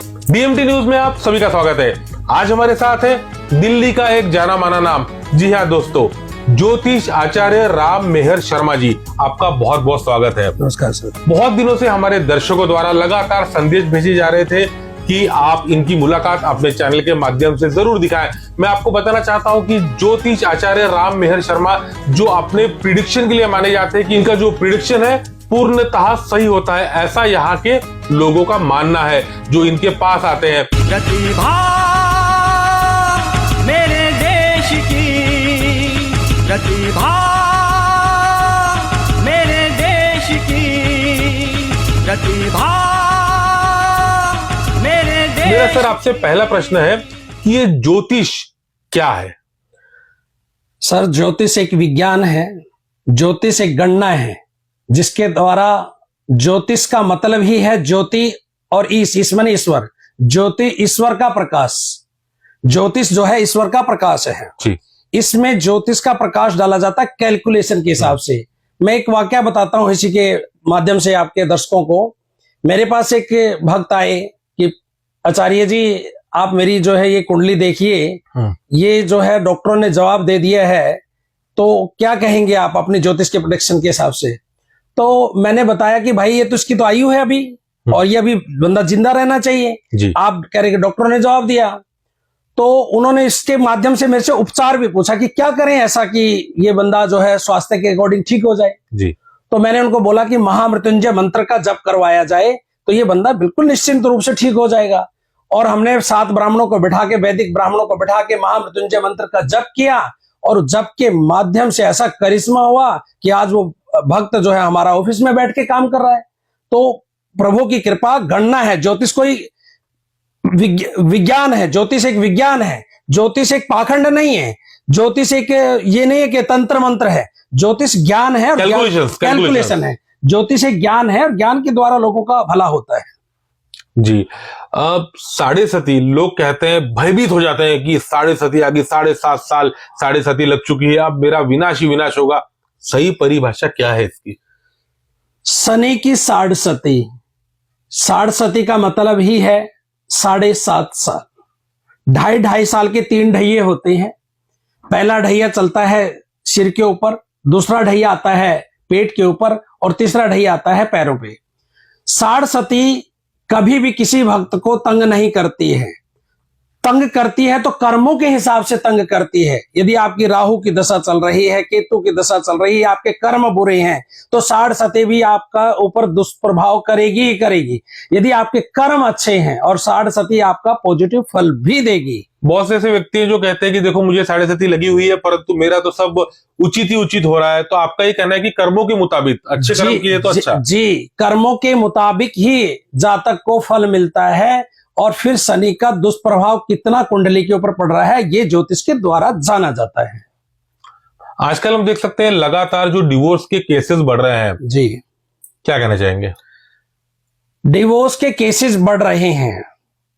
DMT news में आप सभी का स्वागत है। आज हमारे साथ है दिल्ली का एक जाना माना नाम। जी हाँ दोस्तों, ज्योतिष आचार्य राम मेहर शर्मा जी, आपका बहुत बहुत स्वागत है। नमस्कार सर। बहुत दिनों से हमारे दर्शकों द्वारा लगातार संदेश भेजे जा रहे थे कि आप इनकी मुलाकात अपने चैनल के माध्यम से जरूर दिखाएं। मैं आपको बताना चाहता हूं कि ज्योतिष आचार्य राम मेहर शर्मा जो अपने प्रिडिक्शन के लिए माने जाते हैं कि इनका जो प्रिडिक्शन है पूर्णतः सही होता है, ऐसा यहाँ के लोगों का मानना है जो इनके पास आते हैं। प्रतिभा मेरे देश की, प्रतिभा मेरे देश की, प्रतिभा मेरे देश। मेरा सर आपसे पहला प्रश्न है कि ये ज्योतिष क्या है? सर, ज्योतिष एक विज्ञान है, ज्योतिष एक गणना है जिसके द्वारा ज्योतिष का मतलब ही है ज्योति और ईश माने ईश्वर। ज्योति ईश्वर का प्रकाश, ज्योतिष जो है ईश्वर का प्रकाश है जी। इसमें ज्योतिष का प्रकाश डाला जाता है कैलकुलेशन के हिसाब से। मैं एक वाकया बताता हूं इसी के माध्यम से आपके दर्शकों को। मेरे पास एक भक्त आए कि आचार्य जी आप मेरी जो है ये कुंडली देखिए, ये जो है डॉक्टरों ने जवाब दे दिया है, तो क्या कहेंगे आप अपने ज्योतिष के प्रेडिक्शन के हिसाब से। तो मैंने बताया कि भाई ये तो इसकी तो आयु है अभी, और ये अभी बंदा जिंदा रहना चाहिए जी। आप कह रहे कि डॉक्टरों ने जवाब दिया। तो उन्होंने इसके माध्यम से मेरे से उपचार भी पूछा कि क्या करें ऐसा कि ये बंदा जो है स्वास्थ्य के अकॉर्डिंग ठीक हो जाए जी। तो मैंने उनको बोला कि महामृत्युंजय मंत्र का जप करवाया जाए तो ये बंदा बिल्कुल निश्चिंत रूप से ठीक हो जाएगा। और हमने 7 ब्राह्मणों को बिठा के, वैदिक ब्राह्मणों को बिठा के महामृत्युंजय मंत्र का जप किया, और जप के माध्यम से ऐसा करिश्मा हुआ कि आज वो भक्त जो है हमारा ऑफिस में बैठ के काम कर रहा है। तो प्रभु की कृपा, गणना है। ज्योतिष कोई विज्ञान है, ज्योतिष एक विज्ञान है, ज्योतिष एक पाखंड नहीं है, ज्योतिष एक ये नहीं है कि तंत्र मंत्र है। ज्योतिष ज्ञान है और कैलकुलेशन है। ज्योतिष एक ज्ञान है और ज्ञान के द्वारा लोगों का भला होता है। जी। साढ़े सती लोग कहते हैं, भयभीत हो जाते हैं कि साढ़े सती आ गई, 7.5 साल साढ़े सती लग चुकी है, अब मेरा विनाश ही विनाश होगा। सही परिभाषा क्या है इसकी? शनि की साढ़ सती, साढ़ सती का मतलब ही है 7.5 साल। 2.5 साल के 3 ढैये होते हैं। पहला ढैया चलता है सिर के ऊपर, दूसरा ढैया आता है पेट के ऊपर, और तीसरा ढैया आता है पैरों पे। साढ़ सती कभी भी किसी भक्त को तंग नहीं करती है। तंग करती है तो कर्मों के हिसाब से तंग करती है। यदि आपकी राहु की दशा चल रही है, केतु की दशा चल रही है, आपके कर्म बुरे हैं, तो साढ़ सती भी आपका ऊपर दुष्प्रभाव करेगी ही करेगी। यदि आपके कर्म अच्छे हैं और साढ़ सती आपका पॉजिटिव फल भी देगी। बहुत से ऐसे व्यक्ति हैं जो कहते हैं कि देखो मुझे साढ़े सती लगी हुई है परंतु मेरा तो सब उचित ही उचित हो रहा है। तो आपका ये कहना है कि कर्मों के मुताबिक अच्छे कर्म किए तो अच्छा? जी, कर्मों के मुताबिक ही जातक को फल मिलता है। और फिर शनि का दुष्प्रभाव कितना कुंडली के ऊपर पड़ रहा है ये ज्योतिष के द्वारा जाना जाता है। आजकल हम देख सकते हैं लगातार जो डिवोर्स के केसेस बढ़ रहे हैं जी, क्या कहना चाहेंगे? डिवोर्स के केसेस बढ़ रहे हैं,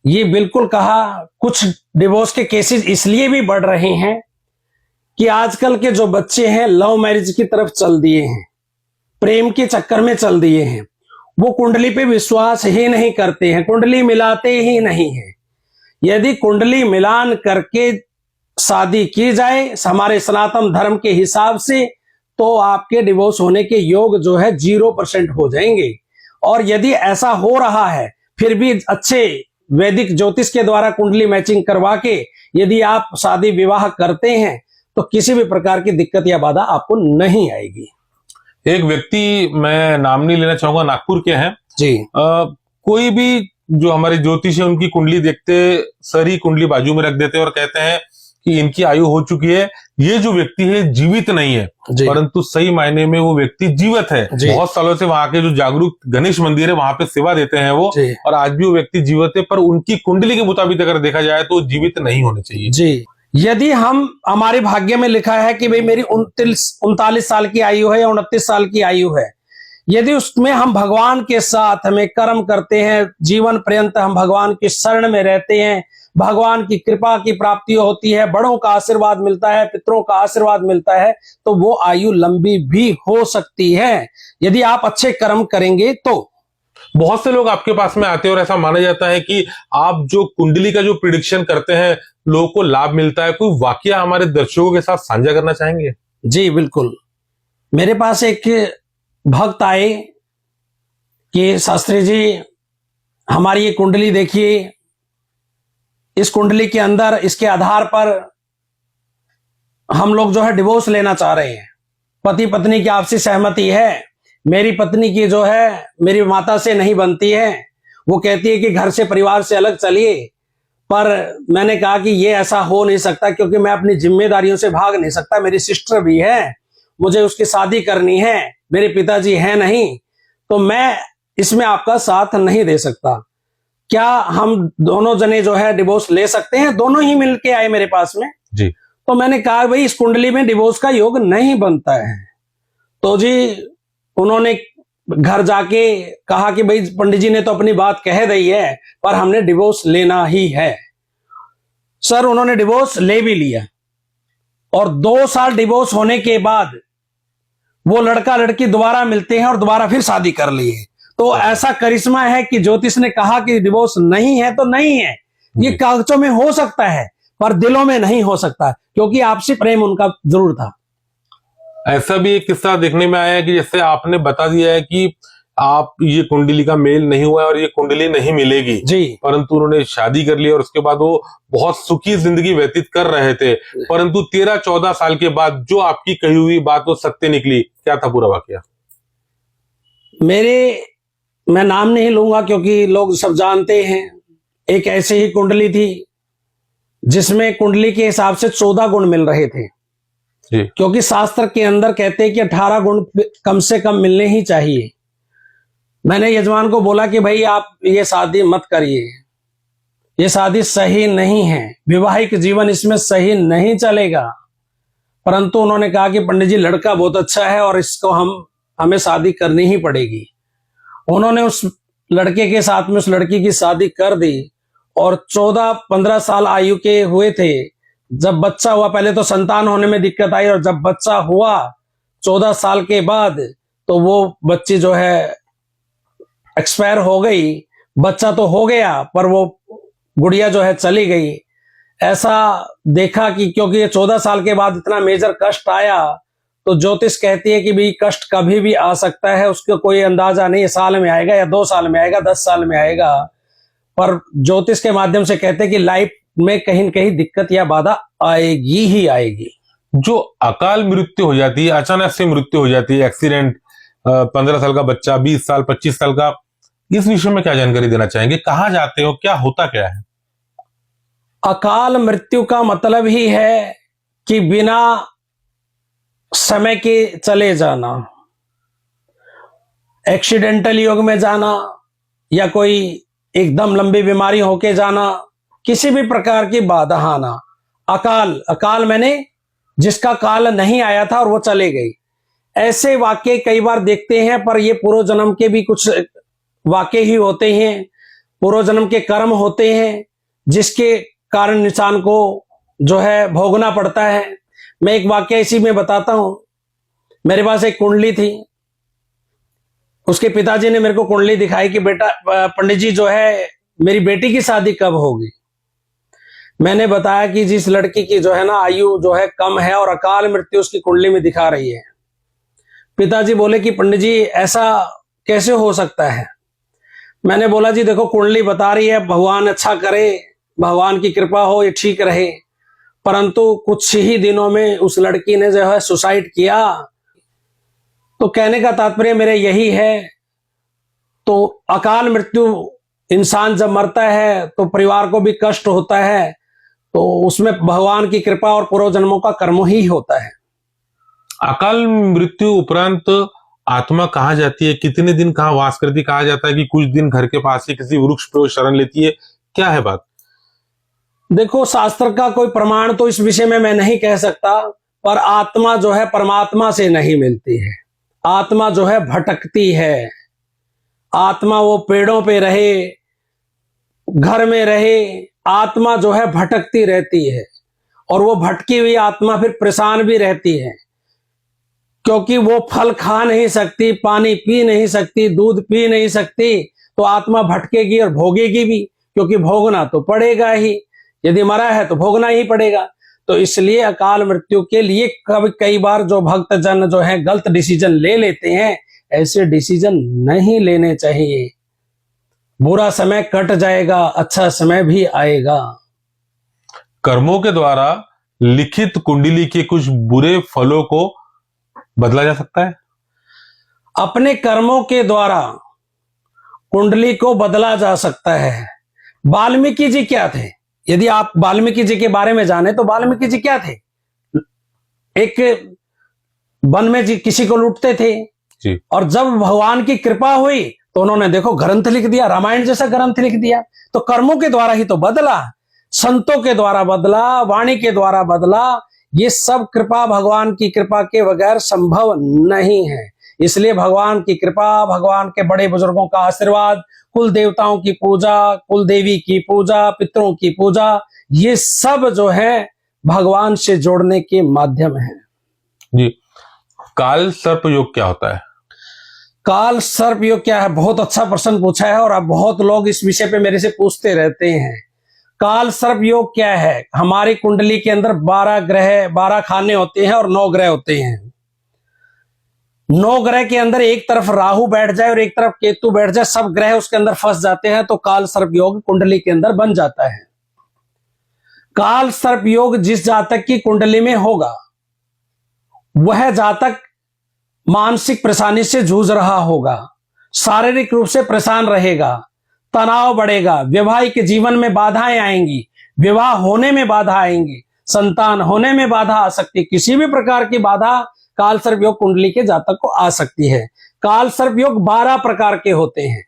ये बिल्कुल कहा। कुछ डिवोर्स के केसेस इसलिए भी बढ़ रहे हैं कि आजकल के जो बच्चे हैं लव मैरिज की तरफ चल दिए हैं, प्रेम के चक्कर में चल दिए हैं। वो कुंडली पे विश्वास ही नहीं करते हैं, कुंडली मिलाते ही नहीं है। यदि कुंडली मिलान करके शादी की जाए हमारे सनातन धर्म के हिसाब से, तो आपके डिवोर्स होने के योग जो है 0% हो जाएंगे। और यदि ऐसा हो रहा है फिर भी अच्छे वैदिक ज्योतिष के द्वारा कुंडली मैचिंग करवा के यदि आप शादी विवाह करते हैं तो किसी भी प्रकार की दिक्कत या बाधा आपको नहीं आएगी। एक व्यक्ति, मैं नाम नहीं लेना चाहूंगा, नागपुर के हैं जी। कोई भी जो हमारे ज्योतिष है उनकी कुंडली देखते सर ही कुंडली बाजू में रख देते हैं और कहते हैं कि इनकी आयु हो चुकी है, ये जो व्यक्ति है जीवित नहीं है। परंतु सही मायने में वो व्यक्ति जीवित है। बहुत सालों से वहां के जो जागरूक गणेश मंदिर है वहां पे सेवा देते हैं वो, और आज भी वो व्यक्ति जीवित है। पर उनकी कुंडली के मुताबिक अगर देखा जाए तो जीवित नहीं होने चाहिए। जी, यदि हमारे भाग्य में लिखा है कि भाई मेरी 39 साल की आयु है या 29 साल की आयु है, यदि उसमें हम भगवान के साथ हमें कर्म करते हैं, जीवन पर्यंत हम भगवान की शरण में रहते हैं, भगवान की कृपा की प्राप्ति होती है, बड़ों का आशीर्वाद मिलता है, पितरों का आशीर्वाद मिलता है, तो वो आयु लंबी भी हो सकती है यदि आप अच्छे कर्म करेंगे तो। बहुत से लोग आपके पास में आते हैं और ऐसा माना जाता है कि आप जो कुंडली का जो प्रिडिक्शन करते हैं लोगों को लाभ मिलता है। कोई वाकया हमारे दर्शकों के साथ साझा करना चाहेंगे? जी बिल्कुल। मेरे पास एक भक्त आए कि शास्त्री जी, हमारी ये कुंडली देखिए, इस कुंडली के अंदर इसके आधार पर हम लोग जो है डिवोर्स लेना चाह रहे हैं। पति पत्नी की आपसी सहमति है, मेरी पत्नी की जो है मेरी माता से नहीं बनती है, वो कहती है कि घर से परिवार से अलग चलिए। पर मैंने कहा कि ये ऐसा हो नहीं सकता, क्योंकि मैं अपनी जिम्मेदारियों से भाग नहीं सकता। मेरी सिस्टर भी है, मुझे उसकी शादी करनी है, मेरे पिताजी हैं नहीं, तो मैं इसमें आपका साथ नहीं दे सकता। क्या हम दोनों जने जो है डिवोर्स ले सकते हैं? दोनों ही मिलके आए मेरे पास में जी। तो मैंने कहा भाई इस कुंडली में डिवोर्स का योग नहीं बनता है। तो जी उन्होंने घर जाके कहा कि भाई पंडित जी ने तो अपनी बात कह दी है, पर हमने डिवोर्स लेना ही है। सर उन्होंने डिवोर्स ले भी लिया, और 2 साल डिवोर्स होने के बाद वो लड़का लड़की दोबारा मिलते हैं और दोबारा फिर शादी कर लिए। तो ऐसा करिश्मा है कि ज्योतिष ने कहा कि डिवोर्स नहीं है तो नहीं है। ये कागजों में हो सकता है पर दिलों में नहीं हो सकता, क्योंकि आपसी प्रेम उनका जरूर था। ऐसा भी एक किस्सा देखने में आया है कि जैसे आपने बता दिया है कि आप ये कुंडली का मेल नहीं हुआ है और ये कुंडली नहीं मिलेगी जी, परंतु उन्होंने शादी कर ली और उसके बाद वो बहुत सुखी जिंदगी व्यतीत कर रहे थे, परंतु 13-14 साल के बाद जो आपकी कही हुई बात वो सत्य निकली। क्या था पूरा वाकया? मैं नाम नहीं लूंगा क्योंकि लोग सब जानते हैं। एक ऐसी ही कुंडली थी जिसमें कुंडली के हिसाब से 14 गुण मिल रहे थे जी। क्योंकि शास्त्र के अंदर कहते हैं कि 18 गुण कम से कम मिलने ही चाहिए। मैंने यजमान को बोला कि भाई आप ये शादी मत करिए, ये शादी सही नहीं है, वैवाहिक जीवन इसमें सही नहीं चलेगा। परंतु उन्होंने कहा कि पंडित जी लड़का बहुत अच्छा है और इसको हमें शादी करनी ही पड़ेगी। उन्होंने उस लड़के के साथ में उस लड़की की शादी कर दी और 14-15 साल आयु के हुए थे। जब बच्चा हुआ, पहले तो संतान होने में दिक्कत आई और जब बच्चा हुआ 14 साल के बाद तो वो बच्ची जो है एक्सपायर हो गई। बच्चा तो हो गया पर वो गुड़िया जो है चली गई। ऐसा देखा कि क्योंकि ये 14 साल के बाद इतना मेजर कष्ट आया, तो ज्योतिष कहती है कि भाई कष्ट कभी भी आ सकता है, उसका कोई अंदाजा नहीं, साल में आएगा या 2 साल में आएगा, 10 साल में आएगा। पर ज्योतिष के माध्यम से कहते हैं कि लाइफ में कहीं न कहीं दिक्कत या बाधा आएगी ही आएगी। जो अकाल मृत्यु हो जाती है, अचानक से मृत्यु हो जाती है, एक्सीडेंट, 15 साल का बच्चा, 20 साल, 25 साल का, इस विषय में क्या जानकारी देना चाहेंगे? कहाँ जाते हो, क्या होता क्या है? अकाल मृत्यु का मतलब ही है कि बिना समय के चले जाना, एक्सीडेंटल योग में जाना या कोई एकदम लंबी बीमारी होके जाना, किसी भी प्रकार की बाधा आना। अकाल मैंने जिसका काल नहीं आया था और वो चले गई। ऐसे वाक्य कई बार देखते हैं, पर ये पूर्व जन्म के भी कुछ वाक्य ही होते हैं, पूर्व जन्म के कर्म होते हैं जिसके कारण इंसान को जो है भोगना पड़ता है। मैं एक वाक्य इसी में बताता हूं। मेरे पास एक कुंडली थी, उसके पिताजी ने मेरे को कुंडली दिखाई कि बेटा पंडित जी जो है मेरी बेटी की शादी कब होगी। मैंने बताया कि जिस लड़की की जो है ना आयु जो है कम है और अकाल मृत्यु उसकी कुंडली में दिखा रही है। पिताजी बोले कि पंडित जी ऐसा कैसे हो सकता है। मैंने बोला जी देखो कुंडली बता रही है, भगवान अच्छा करे, भगवान की कृपा हो, ये ठीक रहे। परंतु कुछ ही दिनों में उस लड़की ने जो है सुसाइड किया। तो कहने का तात्पर्य मेरे यही है, तो अकाल मृत्यु इंसान जब मरता है तो परिवार को भी कष्ट होता है, तो उसमें भगवान की कृपा और पूर्व जन्मों का कर्म ही होता है। अकाल मृत्यु उपरांत आत्मा कहाँ जाती है, कितने दिन कहाँ वास करती? कहा जाता है कि कुछ दिन घर के पास ही किसी वृक्ष पे वो शरण लेती है, क्या है बात? देखो शास्त्र का कोई प्रमाण तो इस विषय में मैं नहीं कह सकता, पर आत्मा जो है परमात्मा से नहीं मिलती है। आत्मा जो है भटकती है। आत्मा वो पेड़ों पे रहे, घर में रहे, आत्मा जो है भटकती रहती है। और वो भटकी हुई आत्मा फिर परेशान भी रहती है, क्योंकि वो फल खा नहीं सकती, पानी पी नहीं सकती, दूध पी नहीं सकती, तो आत्मा भटकेगी और भोगेगी भी, क्योंकि भोगना तो पड़ेगा ही, यदि मरा है तो भोगना ही पड़ेगा। तो इसलिए अकाल मृत्यु के लिए कई बार जो भक्त जन जो है गलत डिसीजन ले लेते हैं, ऐसे डिसीजन नहीं लेने चाहिए। बुरा समय कट जाएगा, अच्छा समय भी आएगा। कर्मों के द्वारा लिखित कुंडली के कुछ बुरे फलों को बदला जा सकता है। अपने कर्मों के द्वारा कुंडली को बदला जा सकता है। वाल्मीकि जी क्या थे? यदि आप वाल्मीकि जी के बारे में जाने तो वाल्मीकि जी क्या थे? एक वन में जी किसी को लूटते थे जी। और जब भगवान की कृपा हुई तो उन्होंने देखो ग्रंथ लिख दिया, रामायण जैसा ग्रंथ लिख दिया। तो कर्मों के द्वारा ही तो बदला, संतों के द्वारा बदला, वाणी के द्वारा बदला। ये सब कृपा भगवान की कृपा के बगैर संभव नहीं है। इसलिए भगवान की कृपा, भगवान के बड़े बुजुर्गों का आशीर्वाद, कुल देवताओं की पूजा, कुल देवी की पूजा, पितरों की पूजा, ये सब जो है भगवान से जोड़ने के माध्यम है। जी। काल सर्प योग क्या होता है? काल सर्प योग क्या है? बहुत अच्छा प्रश्न पूछा है और अब बहुत लोग इस विषय पे मेरे से पूछते रहते हैं। काल सर्प योग क्या है? हमारी कुंडली के अंदर 12 ग्रह, 12 खाने होते हैं और 9 ग्रह होते हैं। 9 ग्रह के अंदर एक तरफ राहु बैठ जाए और एक तरफ केतु बैठ जाए, सब ग्रह उसके अंदर फंस जाते हैं, तो काल सर्प योग कुंडली के अंदर बन जाता है। काल सर्प योग जिस जातक की कुंडली में होगा, वह जातक मानसिक परेशानी से जूझ रहा होगा, शारीरिक रूप से परेशान रहेगा, तनाव बढ़ेगा, वैवाहिक जीवन में बाधाएं आएंगी, विवाह होने में बाधा आएंगी, संतान होने में बाधा आ सकती है। किसी भी प्रकार की बाधा काल सर्प योग कुंडली के जातक को आ सकती है। काल सर्प योग 12 प्रकार के होते हैं।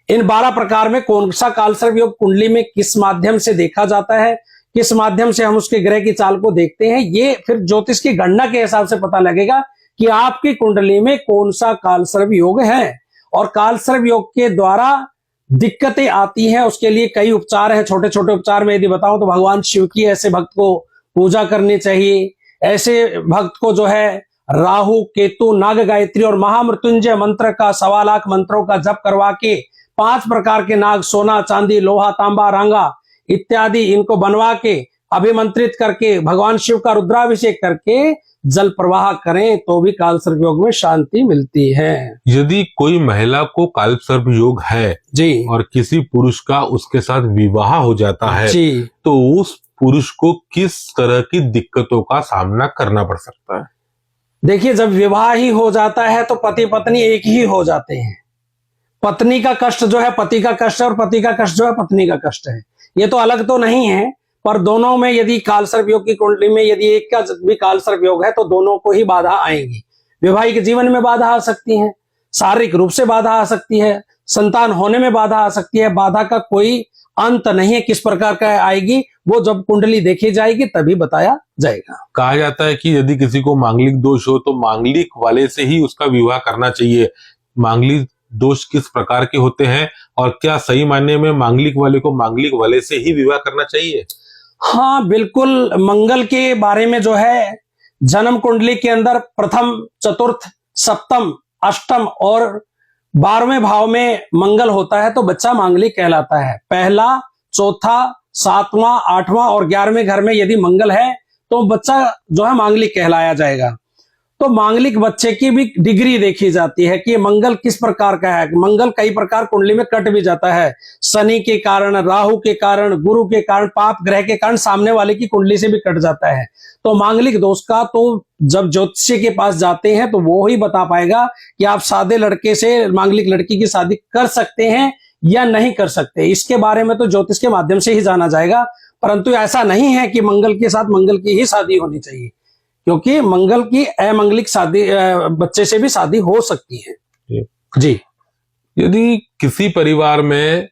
इन 12 प्रकार में कौन सा काल सर्प योग कुंडली में किस माध्यम से देखा जाता है, किस माध्यम से हम उसके ग्रह की चाल को देखते हैं, ये फिर ज्योतिष की गणना के हिसाब से पता लगेगा कि आपकी कुंडली में कौन सा काल सर्प योग है। और काल सर्प योग के द्वारा दिक्कतें आती हैं, उसके लिए कई उपचार हैं। छोटे छोटे उपचार में यदि बताऊं तो भगवान शिव की ऐसे भक्त को पूजा करनी चाहिए। ऐसे भक्त को जो है राहु, केतु, नाग गायत्री और महामृत्युंजय मंत्र का 1.25 लाख मंत्रों का जप करवा के 5 प्रकार के नाग, सोना, चांदी, लोहा, तांबा, रांगा इत्यादि इनको बनवा के अभिमंत्रित करके भगवान शिव का रुद्राभिषेक करके जल प्रवाह करें तो भी काल सर्प योग में शांति मिलती है। यदि कोई महिला को काल सर्प योग है जी और किसी पुरुष का उसके साथ विवाह हो जाता है जी, तो उस पुरुष को किस तरह की दिक्कतों का सामना करना पड़ सकता है? देखिए, जब विवाह ही हो जाता है तो पति पत्नी एक ही हो जाते हैं। पत्नी का कष्ट जो है पति का कष्ट है और पति का कष्ट जो है पत्नी का कष्ट है। ये तो अलग तो नहीं है, पर दोनों में यदि काल सर्प योग की कुंडली में यदि एक का भी काल सर्प योग है तो दोनों को ही बाधा आएंगी। वैवाहिक जीवन में बाधा आ सकती है, शारीरिक रूप से बाधा आ सकती है, संतान होने में बाधा आ सकती है। बाधा का कोई अंत नहीं है, किस प्रकार का आएगी वो जब कुंडली देखी जाएगी तभी बताया जाएगा। कहा जाता है कि यदि किसी को मांगलिक दोष हो तो मांगलिक वाले से ही उसका विवाह करना चाहिए। मांगलिक दोष किस प्रकार के होते हैं और क्या सही मायने में मांगलिक वाले को मांगलिक वाले से ही विवाह करना चाहिए? हाँ बिल्कुल, मंगल के बारे में जो है जन्म कुंडली के अंदर प्रथम, चतुर्थ, सप्तम, अष्टम और 12वें भाव में मंगल होता है तो बच्चा मांगलिक कहलाता है। पहला, चौथा, 7वां, 8वां और 11वें घर में यदि मंगल है तो बच्चा जो है मांगलिक कहलाया जाएगा। तो मांगलिक बच्चे की भी डिग्री देखी जाती है कि मंगल किस प्रकार का है। मंगल कई प्रकार कुंडली में कट भी जाता है, शनि के कारण, राहु के कारण, गुरु के कारण, पाप ग्रह के कारण सामने वाले की कुंडली से भी कट जाता है। तो मांगलिक दोष का तो जब ज्योतिषी के पास जाते हैं तो वो ही बता पाएगा कि आप सादे लड़के से मांगलिक लड़की की शादी कर सकते हैं या नहीं कर सकते। इसके बारे में तो ज्योतिष के माध्यम से ही जाना जाएगा, परंतु ऐसा नहीं है कि मंगल के साथ मंगल की ही शादी होनी चाहिए, क्योंकि मंगल की अमंगलिक शादी बच्चे से भी शादी हो सकती है। जी। यदि किसी परिवार में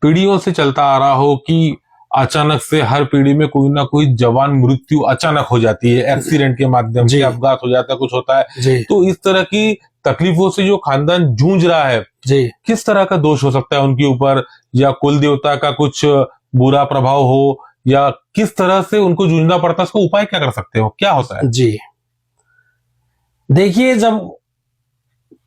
पीढ़ियों से चलता आ रहा हो कि अचानक से हर पीढ़ी में कोई ना कोई जवान मृत्यु अचानक हो जाती है, एक्सीडेंट के माध्यम से अपघात हो जाता है, कुछ होता है, तो इस तरह की तकलीफों से जो खानदान जूझ रहा है जी, किस तरह का दोष हो सकता है उनके ऊपर, या कुल देवता का कुछ बुरा प्रभाव हो, या किस तरह से उनको जूझना पड़ता है, उसका उपाय क्या कर सकते हो, क्या होता है? जी देखिए, जब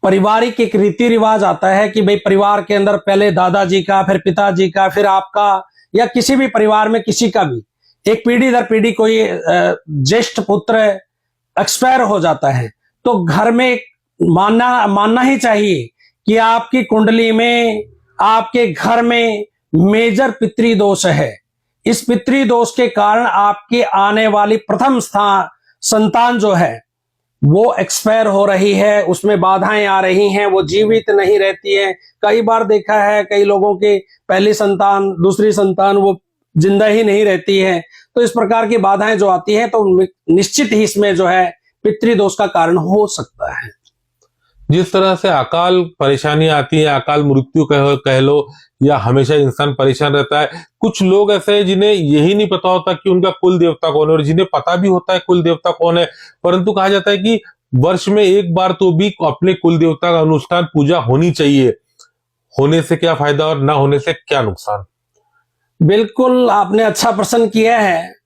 पारिवारिक एक रीति रिवाज आता है कि भाई परिवार के अंदर पहले दादाजी का, फिर पिताजी का, फिर आपका, या किसी भी परिवार में किसी का भी एक पीढ़ी दर पीढ़ी कोई ज्येष्ठ पुत्र एक्सपायर हो जाता है, तो घर में मानना ही चाहिए कि आपकी कुंडली में, आपके घर में मेजर पितृ दोष है। इस पितृ दोष के कारण आपके आने वाली प्रथम संतान जो है वो एक्सपायर हो रही है, उसमें बाधाएं आ रही हैं, वो जीवित नहीं रहती है। कई बार देखा है कई लोगों के पहली संतान, दूसरी संतान वो जिंदा ही नहीं रहती है। तो इस प्रकार की बाधाएं जो आती हैं तो निश्चित ही इसमें जो है पितृदोष का कारण हो सकता है। जिस तरह से अकाल परेशानी आती है, अकाल मृत्यु कह लो, या हमेशा इंसान परेशान रहता है, कुछ लोग ऐसे हैं जिन्हें यही नहीं पता होता कि उनका कुल देवता कौन है, और जिन्हें पता भी होता है कुल देवता कौन है, परंतु कहा जाता है कि वर्ष में एक बार तो भी अपने कुल देवता का अनुष्ठान पूजा होनी चाहिए। होने से क्या फायदा और ना होने से क्या नुकसान? बिल्कुल आपने अच्छा प्रश्न किया है।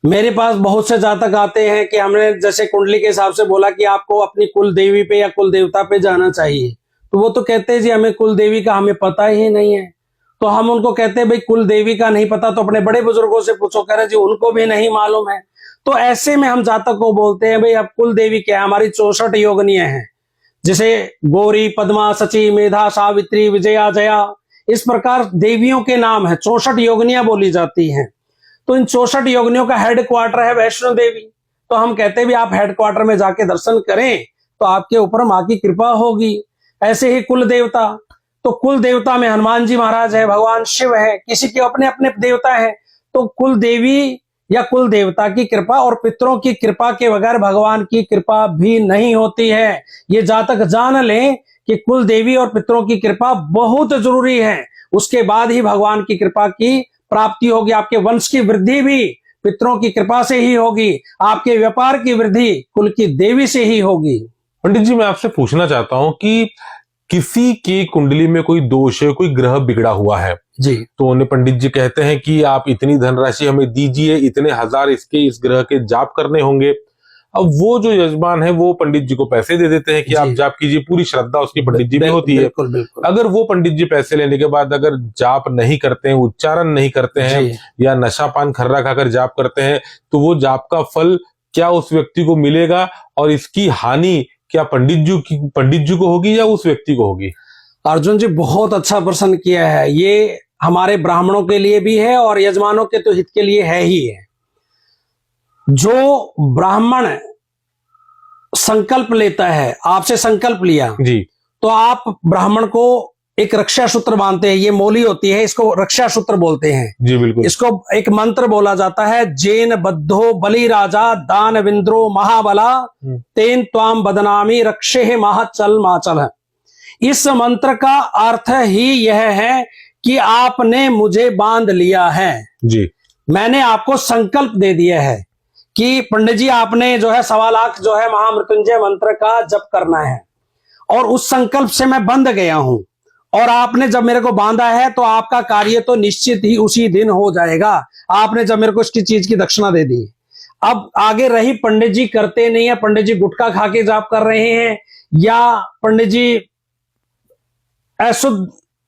मेरे पास बहुत से जातक आते हैं कि हमने जैसे कुंडली के हिसाब से बोला कि आपको अपनी कुल देवी पे या कुल देवता पे जाना चाहिए, तो वो तो कहते हैं जी हमें कुल देवी का हमें पता ही नहीं है। तो हम उनको कहते हैं भाई कुल देवी का नहीं पता तो अपने बड़े बुजुर्गों से पूछो, कह रहे जी उनको भी नहीं मालूम है। तो ऐसे में हम जातक को बोलते हैं भाई अब कुल देवी क्या है, हमारी 64 योगिनियां हैं, जैसे गौरी, पद्मा, सची, मेधा, सावित्री, विजया, जया, इस प्रकार देवियों के नाम है। 64 योगिनियां बोली जाती हैं। तो इन 64 योगिनियों का हेड क्वार्टर है वैष्णो देवी। तो हम कहते हैं भी आप हेड क्वार्टर में जाके दर्शन करें तो आपके ऊपर माँ की कृपा होगी। ऐसे ही कुल देवता, तो कुल देवता में हनुमान जी महाराज है, भगवान शिव है, किसी के अपने अपने देवता है। तो कुल देवी या कुल देवता की कृपा और पितरों की कृपा के बगैर भगवान की कृपा भी नहीं होती है। ये जातक जान लें कि कुल देवी और पितरों की कृपा बहुत जरूरी है, उसके बाद ही भगवान की कृपा की प्राप्ति होगी। आपके वंश की वृद्धि भी पितरों की कृपा से ही होगी, आपके व्यापार की वृद्धि कुल की देवी से ही होगी। पंडित जी, मैं आपसे पूछना चाहता हूं कि किसी की कुंडली में कोई दोष है, कोई ग्रह बिगड़ा हुआ है जी, तो उन्हें पंडित जी कहते हैं कि आप इतनी धनराशि हमें दीजिए, इतने हजार इस ग्रह के जाप करने होंगे। अब वो जो यजमान है वो पंडित जी को पैसे दे देते हैं कि आप जाप कीजिए, पूरी श्रद्धा उसकी पंडित जी में होती है। बिल्कुल बिल्कुल। अगर वो पंडित जी पैसे लेने के बाद अगर जाप नहीं करते हैं, उच्चारण नहीं करते हैं, या नशा पान खर्रा खाकर जाप करते हैं, तो वो जाप का फल क्या उस व्यक्ति को मिलेगा, और इसकी हानि क्या पंडित जी को होगी या उस व्यक्ति को होगी? अर्जुन जी बहुत अच्छा प्रश्न किया है। ये हमारे ब्राह्मणों के लिए भी है और यजमानों के तो हित के लिए है ही है। जो ब्राह्मण संकल्प लेता है, आपसे संकल्प लिया जी, तो आप ब्राह्मण को एक रक्षा सूत्र बांधते हैं, ये मोली होती है, इसको रक्षा सूत्र बोलते हैं जी बिल्कुल। इसको एक मंत्र बोला जाता है, जैन बद्धो बलि राजा दान विंद्रो महाबला तेन त्वाम बदनामी रक्षे महाचल माचल। इस मंत्र का अर्थ ही यह है कि आपने मुझे बांध लिया है जी, मैंने आपको संकल्प दे दिया है कि पंडित जी आपने जो है 1.25 लाख जो है महामृत्युंजय मंत्र का जप करना है, और उस संकल्प से मैं बंध गया हूं, और आपने जब मेरे को बांधा है तो आपका कार्य तो निश्चित ही उसी दिन हो जाएगा। आपने जब मेरे को इसकी चीज की दक्षिणा दे दी, अब आगे रही पंडित जी करते नहीं है, पंडित जी गुटखा खा के जाप कर रहे हैं, या पंडित जी अशुद्ध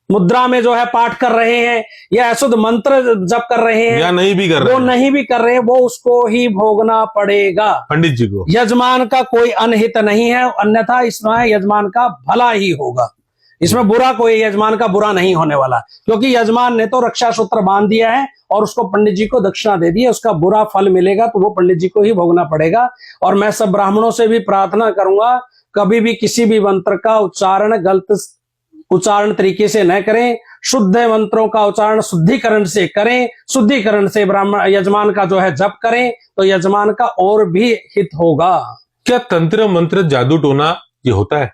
मुद्रा में जो है पाठ कर रहे हैं, या अशुद्ध मंत्र जप कर रहे हैं, या नहीं भी कर रहे वो हैं, नहीं भी कर रहे हैं, वो उसको ही भोगना पड़ेगा, पंडित जी को। यजमान का कोई अनहित नहीं है, अन्यथा इसमें यजमान का भला ही होगा। इसमें बुरा कोई यजमान का बुरा नहीं होने वाला, क्योंकि यजमान ने तो रक्षा सूत्र बांध दिया है और उसको पंडित जी को दक्षिणा दे दी है। उसका बुरा फल मिलेगा तो वो पंडित जी को ही भोगना पड़ेगा। और मैं सब ब्राह्मणों से भी प्रार्थना करूंगा, कभी भी किसी भी मंत्र का उच्चारण गलत उच्चारण तरीके से न करें, शुद्ध मंत्रों का उच्चारण शुद्धिकरण से करें, शुद्धिकरण से ब्राह्मण यजमान का जो है जप करें तो यजमान का और भी हित होगा। क्या तंत्र मंत्र जादू टोना ये होता है?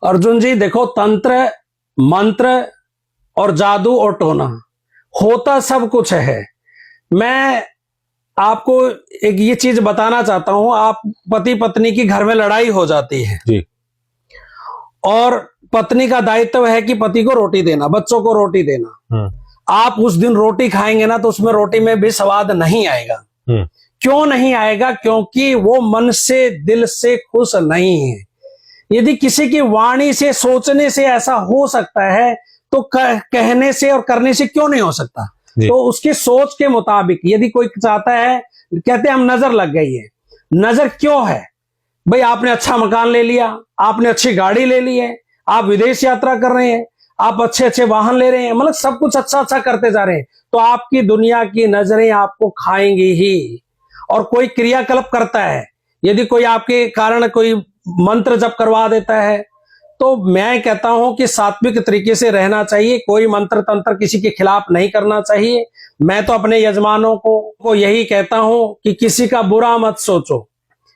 अर्जुन जी देखो, तंत्र मंत्र और जादू और टोना होता सब कुछ है। मैं आपको एक ये चीज बताना चाहता हूं, आप पति पत्नी की घर में लड़ाई हो जाती है जी, और पत्नी का दायित्व है कि पति को रोटी देना, बच्चों को रोटी देना। आप उस दिन रोटी खाएंगे ना तो उसमें रोटी में भी स्वाद नहीं आएगा। क्यों नहीं आएगा? क्योंकि वो मन से दिल से खुश नहीं है। यदि किसी की वाणी से, सोचने से ऐसा हो सकता है, तो कहने से और करने से क्यों नहीं हो सकता? तो उसकी सोच के मुताबिक यदि कोई चाहता है, कहते हैं हम नजर लग गई है, नजर क्यों है भाई? आपने अच्छा मकान ले लिया, आपने अच्छी गाड़ी ले ली है, आप विदेश यात्रा कर रहे हैं, आप अच्छे अच्छे वाहन ले रहे हैं, मतलब सब कुछ अच्छा अच्छा करते जा रहे हैं, तो आपकी दुनिया की नजरें आपको खाएंगी ही। और कोई क्रियाकलाप करता है, यदि कोई आपके कारण कोई मंत्र जप करवा देता है, तो मैं कहता हूं कि सात्विक तरीके से रहना चाहिए, कोई मंत्र तंत्र किसी के खिलाफ नहीं करना चाहिए। मैं तो अपने यजमानों को यही कहता हूं कि किसी का बुरा मत सोचो,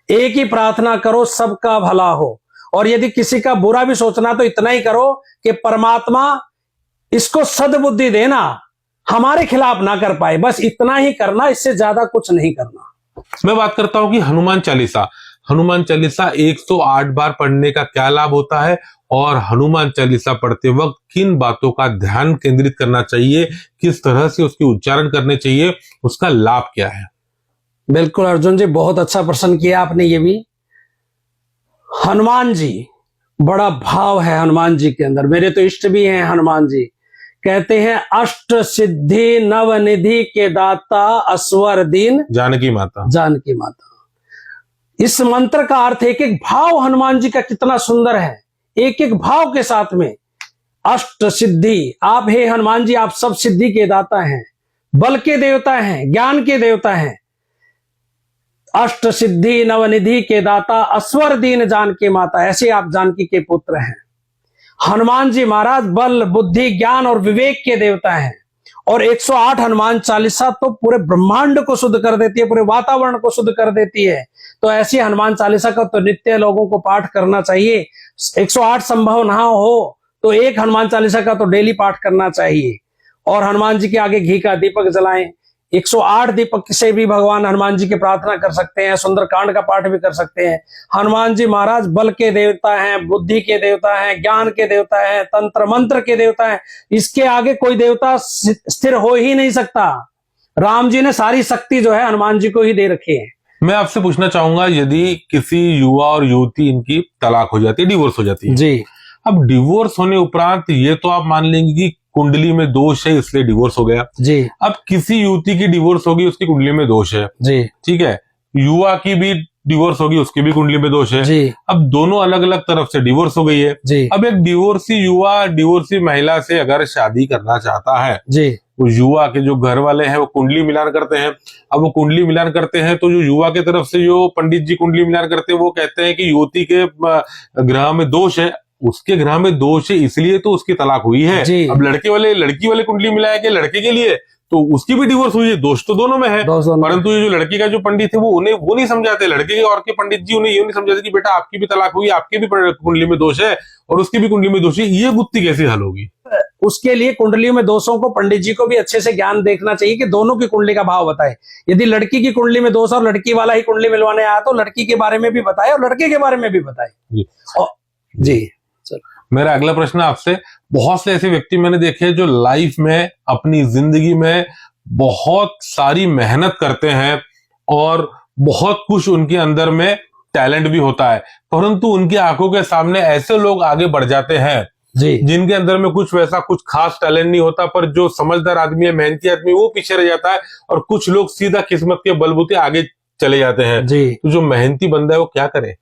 एक ही प्रार्थना करो सबका भला हो। और यदि किसी का बुरा भी सोचना तो इतना ही करो कि परमात्मा इसको सद्बुद्धि देना, हमारे खिलाफ ना कर पाए, बस इतना ही करना, इससे ज्यादा कुछ नहीं करना। मैं बात करता हूं कि हनुमान चालीसा 108 बार पढ़ने का क्या लाभ होता है, और हनुमान चालीसा पढ़ते वक्त किन बातों का ध्यान केंद्रित करना चाहिए, किस तरह से उसके उच्चारण करने चाहिए, उसका लाभ क्या है? बिल्कुल अर्जुन जी, बहुत अच्छा प्रश्न किया आपने। ये भी हनुमान जी, बड़ा भाव है हनुमान जी के अंदर। मेरे तो इष्ट भी हैं हनुमान जी। कहते हैं अष्ट सिद्धि नव निधि के दाता, असवर दीन जानकी माता। जानकी माता। इस मंत्र का अर्थ, एक एक भाव हनुमान जी का कितना सुंदर है, एक एक भाव के साथ में। अष्ट सिद्धि, आप हे हनुमान जी, आप सब सिद्धि के दाता हैं, बल के देवता हैं, ज्ञान के देवता हैं। अष्ट सिद्धि नवनिधि के दाता, अस्वर दीन जानकी माता, ऐसे आप जानकी के पुत्र हैं। हनुमान जी महाराज बल बुद्धि ज्ञान और विवेक के देवता हैं। और 108 हनुमान चालीसा तो पूरे ब्रह्मांड को शुद्ध कर देती है, पूरे वातावरण को शुद्ध कर देती है। तो ऐसी हनुमान चालीसा का तो नित्य लोगों को पाठ करना चाहिए। 108 संभव ना हो तो एक हनुमान चालीसा का तो डेली पाठ करना चाहिए। और हनुमान जी के आगे घी का दीपक जलाएं। 108 दीपक से भी भगवान हनुमान जी की प्रार्थना कर सकते हैं, सुंदरकांड का पाठ भी कर सकते हैं। हनुमान जी महाराज बल के देवता हैं, बुद्धि के देवता हैं, ज्ञान के देवता हैं, तंत्र मंत्र के देवता हैं। इसके आगे कोई देवता स्थिर हो ही नहीं सकता। राम जी ने सारी शक्ति जो है हनुमान जी को ही दे रखी है। मैं आपसे पूछना चाहूंगा, यदि किसी युवा और युवती इनकी तलाक हो जाती है, डिवोर्स हो जाती है जी, अब डिवोर्स होने उपरांत ये तो आप मान लेंगे कि कुंडली में दोष है इसलिए डिवोर्स हो गया जी। अब किसी युवती की डिवोर्स होगी, उसकी कुंडली में दोष है जी, ठीक है, युवा की भी डिवोर्स होगी, उसकी भी कुंडली में दोष है जी। अब दोनों अलग अलग तरफ से डिवोर्स हो गई है जी, अब एक डिवोर्सी युवा डिवोर्सी महिला से अगर शादी करना चाहता है, जी, वो युवा के जो घर वाले हैं वो कुंडली मिलान करते हैं। अब वो कुंडली मिलान करते हैं तो जो युवा के तरफ से जो पंडित जी कुंडली मिलान करते हैं वो कहते हैं कि युवती के ग्रह में दोष है, उसके ग्रह में दोष है इसलिए तो उसकी तलाक हुई है। अब लड़की वाले कुंडली मिलाया कि लड़के के लिए, तो उसकी भी डिवोर्स हुई है। दोष तो दोनों में है, परंतु ये जो लड़की का जो पंडित है वो नहीं समझाते, लड़के के और के पंडित जी उन्हें ये नहीं समझाते कि बेटा आपकी भी तलाक हुई, आपकी भी कुंडली में दोष है और उसकी भी कुंडली में दोष है। ये गुत्थी कैसे हल होगी? उसके लिए कुंडली में दोषों को पंडित जी को भी अच्छे से ज्ञान देखना चाहिए कि दोनों की कुंडली का भाव बताए। यदि लड़की की कुंडली में दोष और लड़की वाला ही कुंडली मिलवाने आया तो लड़की के बारे में भी बताए और लड़के के बारे में भी बताए। जी। मेरा अगला प्रश्न आपसे, बहुत से ऐसे व्यक्ति मैंने देखे हैं जो लाइफ में अपनी जिंदगी में बहुत सारी मेहनत करते हैं और बहुत कुछ उनके अंदर में टैलेंट भी होता है, परंतु उनकी आंखों के सामने ऐसे लोग आगे बढ़ जाते हैं जी, जिनके अंदर में कुछ खास टैलेंट नहीं होता, पर जो समझदार आदमी है, मेहनती आदमी, वो पीछे रह जाता है और कुछ लोग सीधा किस्मत के बलबूते आगे चले जाते हैं जी। तो जो मेहनती बंदा है वो क्या करे?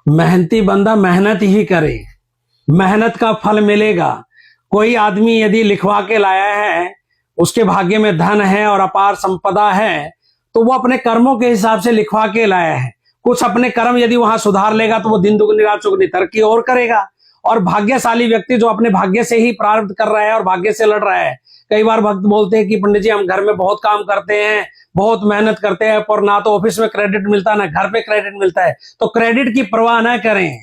मेहनती बंदा मेहनत ही करे, मेहनत का फल मिलेगा। कोई आदमी यदि लिखवा के लाया है, उसके भाग्य में धन है और अपार संपदा है, तो वो अपने कर्मों के हिसाब से लिखवा के लाया है। कुछ अपने कर्म यदि वहां सुधार लेगा तो वो दिन दुगनी रात चौगुनी तरक्की और करेगा। और भाग्यशाली व्यक्ति जो अपने भाग्य से ही प्रारब्ध कर रहा है और भाग्य से लड़ रहा है। कई बार भक्त बोलते हैं कि पंडित जी हम घर में बहुत काम करते हैं, बहुत मेहनत करते हैं, पर ना तो ऑफिस में क्रेडिट मिलता ना घर पे क्रेडिट मिलता है। तो क्रेडिट की परवाह ना करें,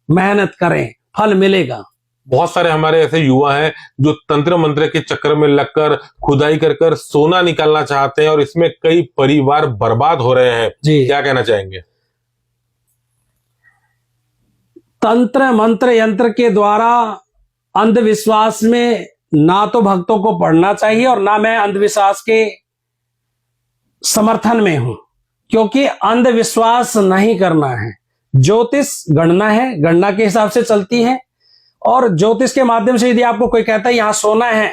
मेहनत करें, फल मिलेगा। बहुत सारे हमारे ऐसे युवा हैं जो तंत्र मंत्र के चक्कर में लगकर खुदाई कर कर सोना निकालना चाहते हैं और इसमें कई परिवार बर्बाद हो रहे हैं जी। क्या कहना चाहेंगे? तंत्र मंत्र यंत्र के द्वारा अंधविश्वास में ना तो भक्तों को पढ़ना चाहिए और ना मैं अंधविश्वास के समर्थन में हूं, क्योंकि अंधविश्वास नहीं करना है। ज्योतिष गणना है, गणना के हिसाब से चलती है। और ज्योतिष के माध्यम से यदि आपको कोई कहता है यहाँ सोना है,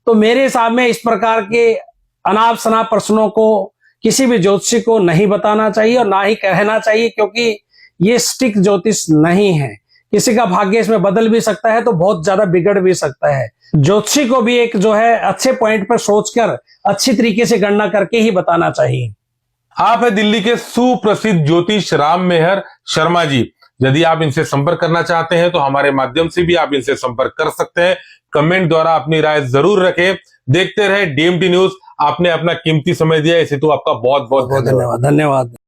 तो मेरे हिसाब में इस प्रकार के अनाप शनाप प्रश्नों को किसी भी ज्योतिषी को नहीं बताना चाहिए और ना ही कहना चाहिए, क्योंकि ये स्टिक ज्योतिष नहीं है। किसी का भाग्य इसमें बदल भी सकता है, तो बहुत ज्यादा बिगड़ भी सकता है। ज्योतिषी को भी एक जो है अच्छे पॉइंट पर सोचकर अच्छी तरीके से गणना करके ही बताना चाहिए। आप है दिल्ली के सुप्रसिद्ध ज्योतिष राम मेहर शर्मा जी। यदि आप इनसे संपर्क करना चाहते हैं तो हमारे माध्यम से भी आप इनसे संपर्क कर सकते हैं। कमेंट द्वारा अपनी राय जरूर रखें। देखते रहे डीएमटी न्यूज। आपने अपना कीमती समय दिया, इसे तो आपका बहुत बहुत धन्यवाद।